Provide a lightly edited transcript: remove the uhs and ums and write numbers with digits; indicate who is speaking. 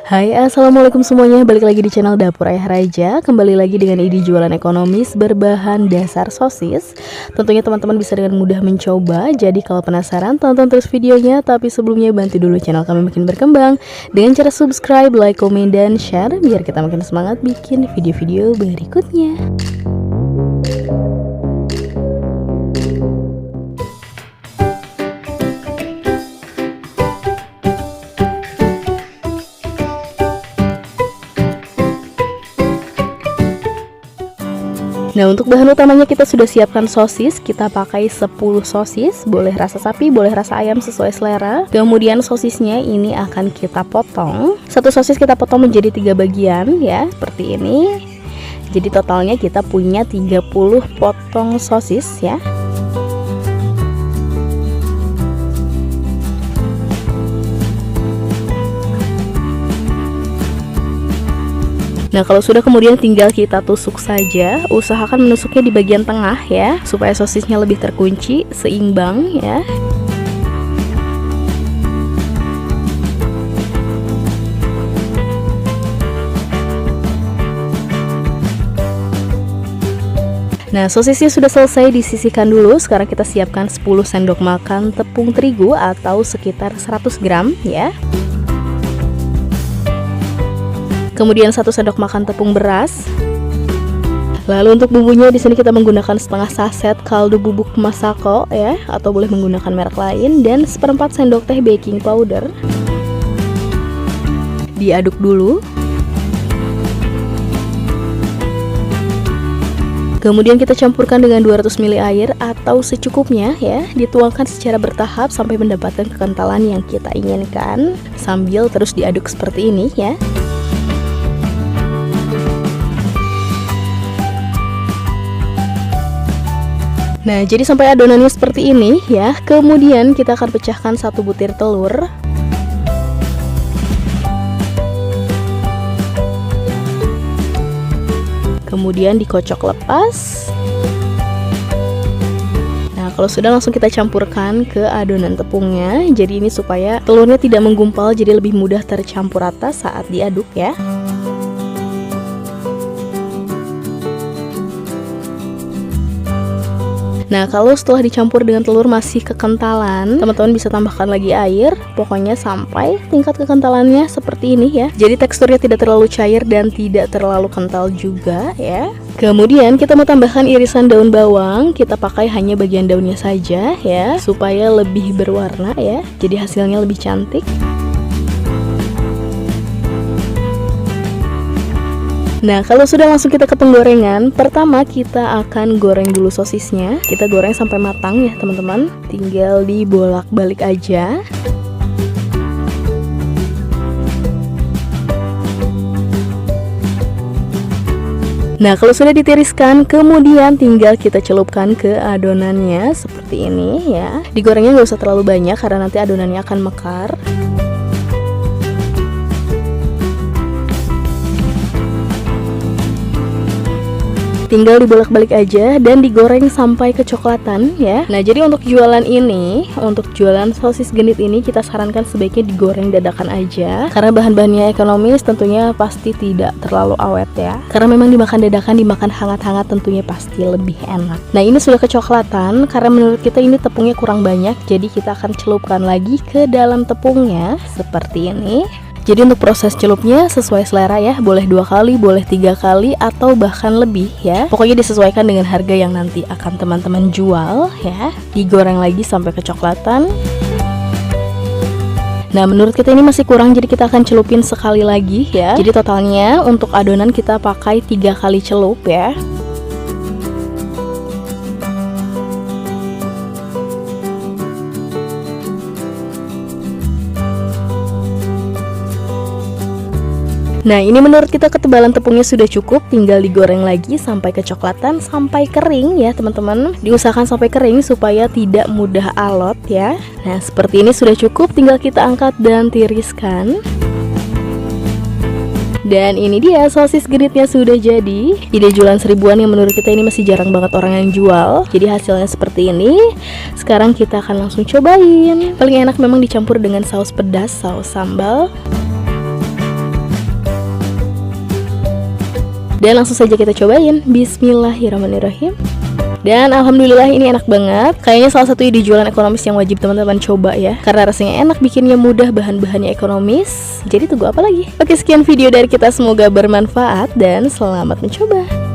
Speaker 1: Hai, assalamualaikum semuanya. Balik lagi di channel Dapur Ayah Raja. Kembali lagi dengan ide jualan ekonomis berbahan dasar sosis. Tentunya teman-teman bisa dengan mudah mencoba. Jadi kalau penasaran, tonton terus videonya. Tapi sebelumnya bantu dulu channel kami makin berkembang dengan cara subscribe, like, komen, dan share biar kita makin semangat bikin video-video berikutnya. Nah, untuk bahan utamanya kita sudah siapkan sosis. Kita pakai 10 sosis, boleh rasa sapi, boleh rasa ayam sesuai selera. Kemudian sosisnya ini akan kita potong. Satu sosis kita potong menjadi 3 bagian ya, seperti ini. Jadi totalnya kita punya 30 potong sosis ya. Nah, kalau sudah kemudian tinggal kita tusuk saja. Usahakan menusuknya di bagian tengah ya, supaya sosisnya lebih terkunci, seimbang ya. Nah, sosisnya sudah selesai disisihkan dulu. Sekarang kita siapkan 10 sendok makan tepung terigu atau sekitar 100 gram ya. Kemudian 1 sendok makan tepung beras. Lalu untuk bumbunya di sini kita menggunakan setengah saset kaldu bubuk masako ya, atau boleh menggunakan merek lain, dan 1/4 sendok teh baking powder. Diaduk dulu. Kemudian kita campurkan dengan 200 ml air atau secukupnya ya. Dituangkan secara bertahap sampai mendapatkan kekentalan yang kita inginkan, sambil terus diaduk seperti ini ya. Nah, jadi sampai adonannya seperti ini ya. Kemudian kita akan pecahkan 1 butir telur. Kemudian dikocok lepas. Nah, kalau sudah langsung kita campurkan ke adonan tepungnya. Jadi ini supaya telurnya tidak menggumpal, jadi lebih mudah tercampur rata saat diaduk ya. Nah, kalau setelah dicampur dengan telur masih kekentalan, teman-teman bisa tambahkan lagi air. Pokoknya sampai tingkat kekentalannya seperti ini ya. Jadi teksturnya tidak terlalu cair dan tidak terlalu kental juga ya. Kemudian kita mau tambahkan irisan daun bawang. Kita pakai hanya bagian daunnya saja ya, supaya lebih berwarna ya. Jadi hasilnya lebih cantik. Nah, kalau sudah langsung kita ke penggorengan. Pertama kita akan goreng dulu sosisnya. Kita goreng sampai matang ya teman-teman. Tinggal dibolak-balik aja. Nah, kalau sudah ditiriskan, kemudian tinggal kita celupkan ke adonannya seperti ini ya. Digorengnya nggak usah terlalu banyak karena nanti adonannya akan mekar. Tinggal dibolak-balik aja dan digoreng sampai kecoklatan ya. Nah, jadi untuk jualan ini, untuk jualan sosis genit ini kita sarankan sebaiknya digoreng dadakan aja. Karena bahan-bahannya ekonomis, tentunya pasti tidak terlalu awet ya. Karena memang dimakan dadakan, dimakan hangat-hangat tentunya pasti lebih enak. Nah, ini sudah kecoklatan karena menurut kita ini tepungnya kurang banyak. Jadi kita akan celupkan lagi ke dalam tepungnya seperti ini. Jadi untuk proses celupnya sesuai selera ya, boleh 2 kali, boleh 3 kali, atau bahkan lebih ya. Pokoknya disesuaikan dengan harga yang nanti akan teman-teman jual ya. Digoreng lagi sampai kecoklatan. Nah, menurut kita ini masih kurang, jadi kita akan celupin sekali lagi ya. Jadi totalnya untuk adonan kita pakai 3 kali celup ya. Nah, ini menurut kita ketebalan tepungnya sudah cukup, tinggal digoreng lagi sampai kecoklatan, sampai kering ya teman-teman. Diusahakan sampai kering supaya tidak mudah alot ya. Nah, seperti ini sudah cukup, tinggal kita angkat dan tiriskan. Dan ini dia sosis genitnya sudah jadi. Ide jualan seribuan yang menurut kita ini masih jarang banget orang yang jual. Jadi hasilnya seperti ini. Sekarang kita akan langsung cobain. Paling enak memang dicampur dengan saus pedas, saus sambal. Dan langsung saja kita cobain. Bismillahirrahmanirrahim. Dan alhamdulillah ini enak banget. Kayaknya salah satu ide jualan ekonomis yang wajib teman-teman coba ya, karena rasanya enak, bikinnya mudah, bahan-bahannya ekonomis. Jadi tunggu apa lagi? Oke, sekian video dari kita, semoga bermanfaat dan selamat mencoba.